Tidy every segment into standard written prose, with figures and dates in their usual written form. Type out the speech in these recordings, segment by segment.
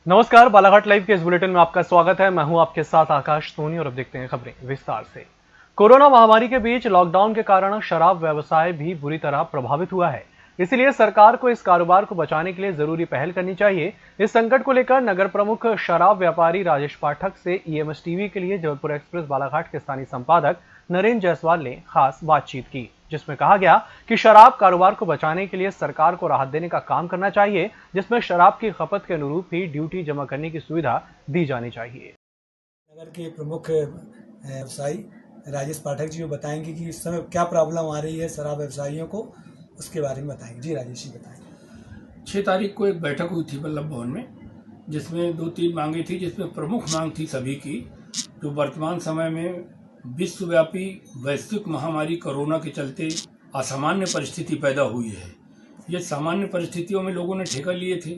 नमस्कार, बालाघाट लाइव के इस बुलेटिन में आपका स्वागत है। मैं हूं आपके साथ आकाश सोनी और अब देखते हैं खबरें विस्तार से। कोरोना महामारी के बीच लॉकडाउन के कारण शराब व्यवसाय भी बुरी तरह प्रभावित हुआ है। इसीलिए सरकार को इस कारोबार को बचाने के लिए जरूरी पहल करनी चाहिए। इस संकट को लेकर नगर प्रमुख शराब व्यापारी राजेश पाठक से ईएमएस टीवी के लिए जबलपुर एक्सप्रेस बालाघाट के स्थानीय संपादक नरेंद्र जायसवाल ने खास बातचीत की, जिसमें कहा गया कि शराब कारोबार को बचाने के लिए सरकार को राहत देने का काम करना चाहिए, जिसमें शराब की खपत के अनुरूप ही ड्यूटी जमा करने की सुविधा दी जानी चाहिए। नगर के प्रमुख व्यवसायी राजेश पाठक जी बताएंगे कि इस समय क्या प्रॉब्लम आ रही है शराब व्यवसायियों को, उसके बारे में बताएंगे। जी राजेश जी बताएं। 6 तारीख को एक बैठक हुई थी वल्लभ भवन में, जिसमें 2-3 मांगे थी, जिसमें प्रमुख मांग थी सभी की, जो वर्तमान समय में विश्वव्यापी वैश्विक महामारी कोरोना के चलते असामान्य परिस्थिति पैदा हुई है। ये सामान्य परिस्थितियों में लोगों ने ठेका लिए थे,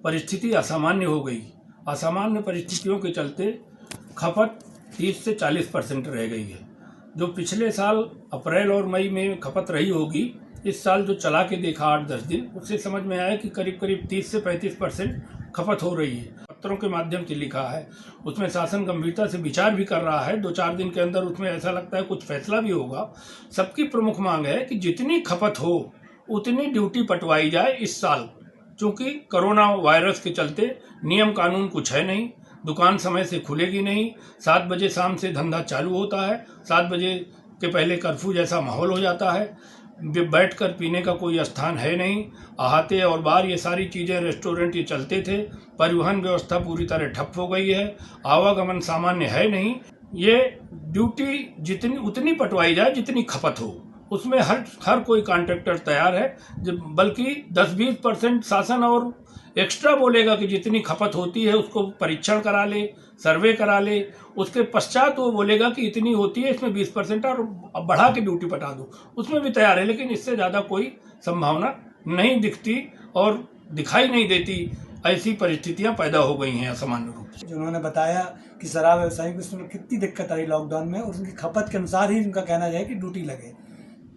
परिस्थिति असामान्य हो गई। असामान्य परिस्थितियों के चलते खपत 30 से 40% रह गई है। जो पिछले साल अप्रैल और मई में खपत रही होगी, इस साल जो चला के देखा 8-10 दिन, उससे समझ में आया कि करीब करीब 30 से 35% खपत हो रही है। पत्रों के माध्यम से लिखा है, उसमें शासन गंभीरता से विचार भी कर रहा है। 2-4 दिन के अंदर उसमें ऐसा लगता है कुछ फैसला भी होगा। सबकी प्रमुख मांग है कि जितनी खपत हो उतनी ड्यूटी पटवाई जाए इस साल, क्योंकि कोरोना वायरस के चलते नियम कानून कुछ है नहीं। दुकान समय से खुलेगी नहीं, 7 बजे शाम से धंधा चालू होता है, 7 बजे के पहले कर्फ्यू जैसा माहौल हो जाता है। बैठकर पीने का कोई स्थान है नहीं। अहाते और बार ये सारी चीज़ें, रेस्टोरेंट ये चलते थे। परिवहन व्यवस्था पूरी तरह ठप हो गई है, आवागमन सामान्य है नहीं। ये ड्यूटी जितनी उतनी पटवाई जाए जितनी खपत हो, उसमें हर कोई कॉन्ट्रैक्टर तैयार है। बल्कि 10-20% शासन और एक्स्ट्रा बोलेगा कि जितनी खपत होती है उसको परीक्षण करा ले, सर्वे करा ले। उसके पश्चात वो बोलेगा कि इतनी होती है, इसमें 20% और बढ़ा के ड्यूटी पटा दो, उसमें भी तैयार है। लेकिन इससे ज़्यादा कोई संभावना नहीं दिखती और दिखाई नहीं देती। ऐसी परिस्थितियां पैदा हो गई हैं असामान्य रूप से। उन्होंने बताया कि शराब व्यवसायी को इसमें कितनी दिक्कत आई लॉकडाउन में, और उनकी खपत के अनुसार ही उनका कहना है कि ड्यूटी लगे।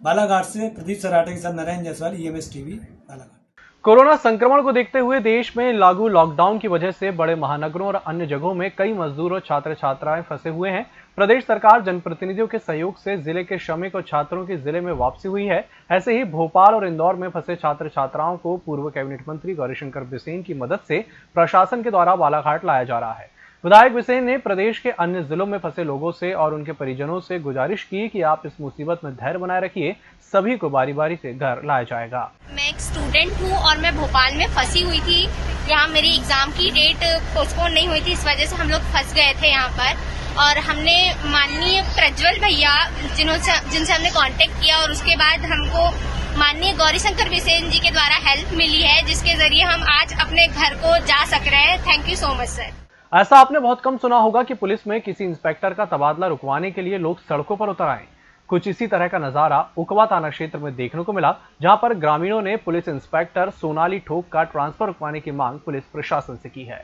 बालाघाट से प्रदीप सराठे के साथ Narendra Jaiswal, EMS TV, Balaghat. Corona संक्रमण को देखते हुए देश में लागू लॉकडाउन की वजह से बड़े महानगरों और अन्य जगहों में कई मजदूर और छात्र छात्राएं फंसे हुए हैं। प्रदेश सरकार जनप्रतिनिधियों के सहयोग से जिले के श्रमिक और छात्रों की जिले में वापसी हुई है। ऐसे ही भोपाल और इंदौर में फंसे छात्र छात्राओं को पूर्व कैबिनेट मंत्री गौरीशंकर बिसेन की मदद से प्रशासन के द्वारा बालाघाट लाया जा रहा है। विधायक बिसेन ने प्रदेश के अन्य जिलों में फंसे लोगों से और उनके परिजनों से गुजारिश की कि आप इस मुसीबत में धैर्य बनाए रखिए, सभी को बारी बारी से घर लाया जाएगा। मैं एक स्टूडेंट हूँ और मैं भोपाल में फंसी हुई थी। यहाँ मेरी एग्जाम की डेट पोस्टपोन नहीं हुई थी, इस वजह से हम लोग फंस गए थे यहाँ पर। और हमने माननीय प्रज्वल भैया जिनसे हमने कांटेक्ट किया, और उसके बाद हमको माननीय गौरीशंकर बिसेन जी के द्वारा हेल्प मिली है, जिसके जरिए हम आज अपने घर को जा सक रहे हैं। Thank you so much sir. ऐसा आपने बहुत कम सुना होगा कि पुलिस में किसी इंस्पेक्टर का तबादला रुकवाने के लिए लोग सड़कों पर उतर आए। कुछ इसी तरह का नजारा उकवा थाना क्षेत्र में देखने को मिला, जहां पर ग्रामीणों ने पुलिस इंस्पेक्टर सोनाली ठोक का ट्रांसफर रुकवाने की मांग पुलिस प्रशासन से की है।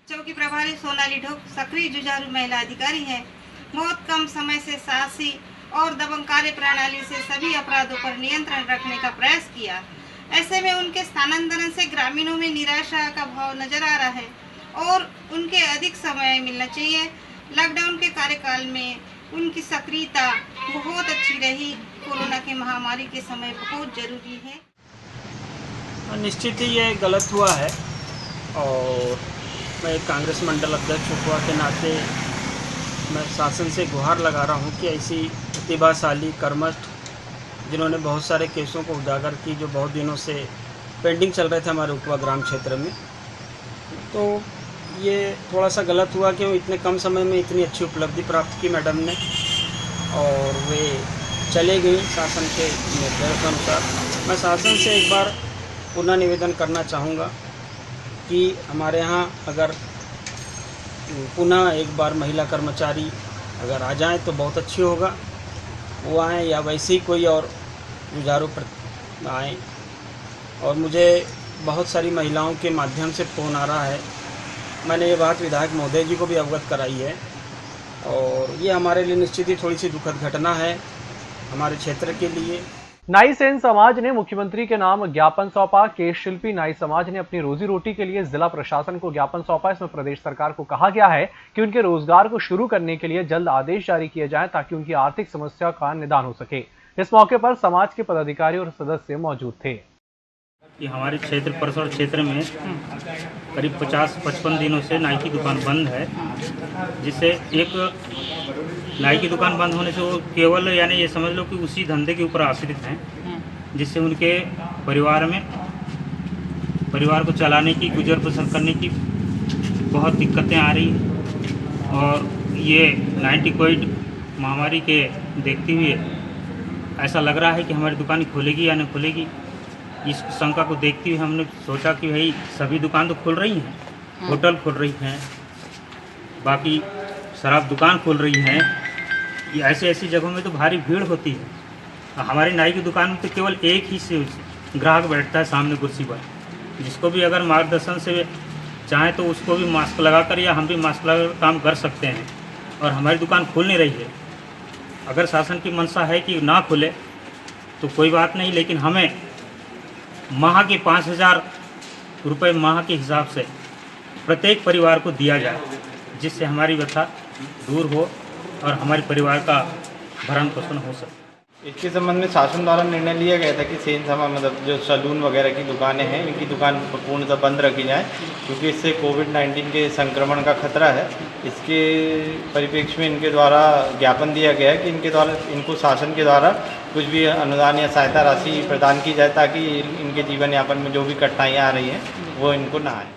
चौकी प्रभारी सोनाली ठोक सक्रिय जुझारू महिला अधिकारी है। बहुत कम समय से साहसी और दबंग कार्य प्रणाली से सभी अपराधों पर नियंत्रण रखने का प्रयास किया। ऐसे में उनके स्थानांतरण से ग्रामीणों में निराशा का भाव नजर आ रहा है और उनके अधिक समय मिलना चाहिए। लॉकडाउन के कार्यकाल में उनकी सक्रियता बहुत अच्छी रही। कोरोना की महामारी के समय बहुत जरूरी है। निश्चित ही ये गलत हुआ है, और मैं कांग्रेस मंडल अध्यक्ष हुआ के नाते मैं शासन से गुहार लगा रहा हूँ कि ऐसी प्रतिभाशाली कर्मठ, जिन्होंने बहुत सारे केसों को उजागर की, जो बहुत दिनों से पेंडिंग चल रहे थे हमारे उकवा ग्राम क्षेत्र में, तो ये थोड़ा सा गलत हुआ कि इतने कम समय में इतनी अच्छी उपलब्धि प्राप्त की मैडम ने, और वे चले गई शासन के निर्देशानुसार। मैं शासन से एक बार पुनः निवेदन करना चाहूँगा कि हमारे यहाँ अगर पुनः एक बार महिला कर्मचारी अगर आ जाएँ तो बहुत अच्छी होगा। वो आएँ या वैसे ही कोई और जुझारू पर आएँ। और मुझे बहुत सारी महिलाओं के माध्यम से फ़ोन आ रहा है, मैंने ये बात विधायक महोदय जी को भी अवगत कराई है, और ये हमारे लिए निश्चित ही थोड़ी सी दुखद घटना है हमारे क्षेत्र के लिए। नाई सेन समाज ने मुख्यमंत्री के नाम ज्ञापन सौंपा। केश शिल्पी नाई समाज ने अपनी रोजी रोटी के लिए जिला प्रशासन को ज्ञापन सौंपा। इसमें प्रदेश सरकार को कहा गया है कि उनके रोजगार को शुरू करने के लिए जल्द आदेश जारी किए जाएं ताकि उनकी आर्थिक समस्या का निदान हो सके। इस मौके पर समाज के पदाधिकारी और सदस्य मौजूद थे। कि हमारे क्षेत्र परसौर क्षेत्र में करीब 50-55 दिनों से नाई की दुकान बंद है, जिससे एक नाई की दुकान बंद होने से वो केवल यानी ये समझ लो कि उसी धंधे के ऊपर आश्रित हैं, जिससे उनके परिवार को चलाने की, गुजर बसर करने की बहुत दिक्कतें आ रही हैं। और ये 90 कोविड महामारी के देखते हुए ऐसा लग रहा है कि हमारी दुकान खुलेगी या नहीं खुलेगी। इस शंका को देखते हुए हमने सोचा कि भाई सभी दुकान तो खुल रही हैं, होटल खुल रही हैं, बाकी शराब दुकान खुल रही हैं, ये ऐसी जगहों में तो भारी भीड़ होती है। हमारी नाई की दुकान में तो केवल एक ही से ग्राहक बैठता है सामने कुर्सी पर, जिसको भी अगर मार्गदर्शन से चाहें तो उसको भी मास्क लगाकर या हम भी मास्क लगाकर काम कर सकते हैं। और हमारी दुकान खुल नहीं रही है। अगर शासन की मंशा है कि ना खुले तो कोई बात नहीं, लेकिन हमें माह के 5,000 रुपये माह के हिसाब से प्रत्येक परिवार को दिया जाए, जिससे हमारी व्यथा दूर हो और हमारे परिवार का भरण पोषण हो सके। इसके संबंध में शासन द्वारा निर्णय लिया गया था कि सेन समाज मतलब जो सैलून वगैरह की दुकानें हैं, इनकी दुकान पूर्णतः बंद रखी जाए, क्योंकि इससे कोविड-19 के संक्रमण का खतरा है। इसके परिप्रेक्ष्य में इनके द्वारा ज्ञापन दिया गया है कि इनके द्वारा इनको शासन के द्वारा कुछ भी अनुदान या सहायता राशि प्रदान की जाए, ताकि इनके जीवन यापन में जो भी कठिनाइयाँ आ रही हैं वो इनको ना आए।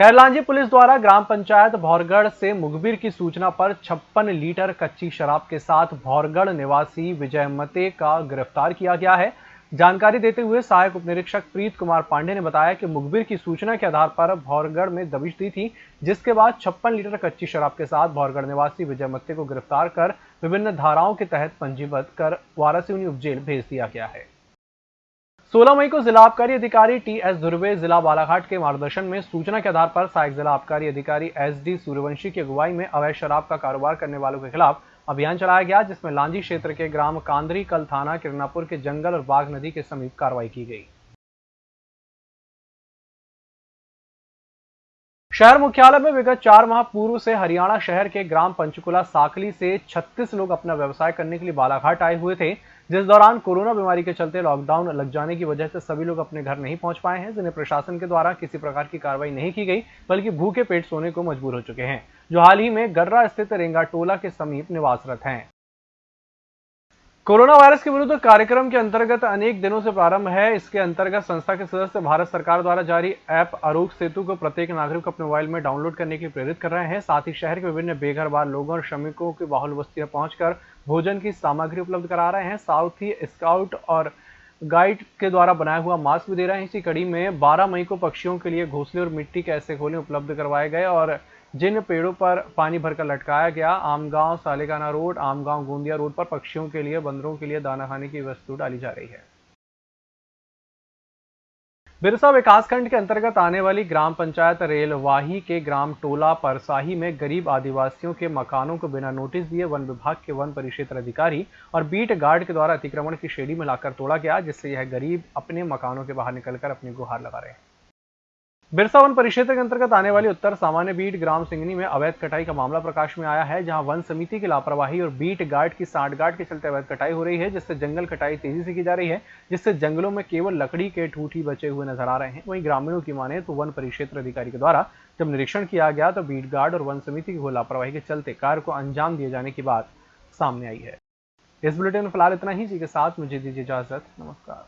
खैरलांजी पुलिस द्वारा ग्राम पंचायत भौरगढ़ से मुखबिर की सूचना पर 56 लीटर कच्ची शराब के साथ भौरगढ़ निवासी विजय मते का गिरफ्तार किया गया है। जानकारी देते हुए सहायक उप निरीक्षक प्रीत कुमार पांडे ने बताया कि मुखबिर की सूचना के आधार पर भौरगढ़ में दबिश दी थी, जिसके बाद 56 लीटर कच्ची शराब के साथ भौरगढ़ निवासी विजय मते को गिरफ्तार कर विभिन्न धाराओं के तहत पंजीबद्ध कर वारासिवनी उपजेल भेज दिया गया है। 16 मई को जिला आबकारी अधिकारी टी.एस. धुर्वे जिला बालाघाट के मार्गदर्शन में सूचना के आधार पर सहायक जिला आबकारी अधिकारी एस.डी. सूर्यवंशी की अगुवाई में अवैध शराब का कारोबार करने वालों के खिलाफ अभियान चलाया गया, जिसमें लांजी क्षेत्र के ग्राम कांदरी कल थाना किरनापुर के जंगल और बाघ नदी के समीप कार्रवाई की गई। शहर मुख्यालय में विगत 4 माह पूर्व से हरियाणा शहर के ग्राम पंचकुला साकली से 36 लोग अपना व्यवसाय करने के लिए बालाघाट आए हुए थे, जिस दौरान कोरोना बीमारी के चलते लॉकडाउन लग जाने की वजह से सभी लोग अपने घर नहीं पहुंच पाए हैं, जिन्हें प्रशासन के द्वारा किसी प्रकार की कार्रवाई नहीं की गई, बल्कि भूखे पेट सोने को मजबूर हो चुके हैं, जो हाल ही में गर्रा स्थित रेंगा टोला के समीप निवासरत हैं। कोरोना वायरस के विरुद्ध कार्यक्रम के अंतर्गत अनेक दिनों से प्रारंभ है। इसके अंतर्गत संस्था के सदस्य भारत सरकार द्वारा जारी ऐप आरोग्य सेतु को प्रत्येक नागरिक को अपने मोबाइल में डाउनलोड करने के लिए प्रेरित कर रहे हैं। साथ ही शहर के विभिन्न बेघर बार लोगों और श्रमिकों की बाहुल बस्तियां पहुंचकर भोजन की सामग्री उपलब्ध करा रहे हैं। साथ ही स्काउट और गाइड के द्वारा बनाया हुआ मास्क भी दे रहे हैं। इसी कड़ी में 12 मई को पक्षियों के लिए घोंसले और मिट्टी के ऐसे खोले उपलब्ध करवाए गए और जिन पेड़ों पर पानी भरकर लटकाया गया, आमगांव सालेगाना रोड, आमगांव गोंदिया रोड पर पक्षियों के लिए, बंदरों के लिए दाना खाने की वस्तु डाली जा रही है। बिरसा विकासखंड के अंतर्गत आने वाली ग्राम पंचायत रेलवाही के ग्राम टोला परसाही में गरीब आदिवासियों के मकानों को बिना नोटिस दिए वन विभाग के वन परिक्षेत्र अधिकारी और बीट गार्ड के द्वारा अतिक्रमण की श्रेणी में लाकर तोड़ा गया, जिससे यह गरीब अपने मकानों के बाहर निकलकर अपनी गुहार लगा रहे हैं। बिरसा वन परिक्षेत्र के अंतर्गत आने वाली उत्तर सामान्य बीट ग्राम सिंगनी में अवैध कटाई का मामला प्रकाश में आया है, जहां वन समिति की लापरवाही और बीट गार्ड की सांठगांठ के चलते अवैध कटाई हो रही है, जिससे जंगल कटाई तेजी से की जा रही है, जिससे जंगलों में केवल लकड़ी के ठूठ ही बचे हुए नजर आ रहे हैं। वहीं ग्रामीणों की माने तो वन परिक्षेत्र अधिकारी के द्वारा जब निरीक्षण किया गया तो बीट गार्ड और वन समिति की लापरवाही के चलते कार्य को अंजाम दिए जाने की बात सामने आई है। इस बुलेटिन में फिलहाल इतना ही। इसी के साथ मुझे दीजिए इजाजत। नमस्कार।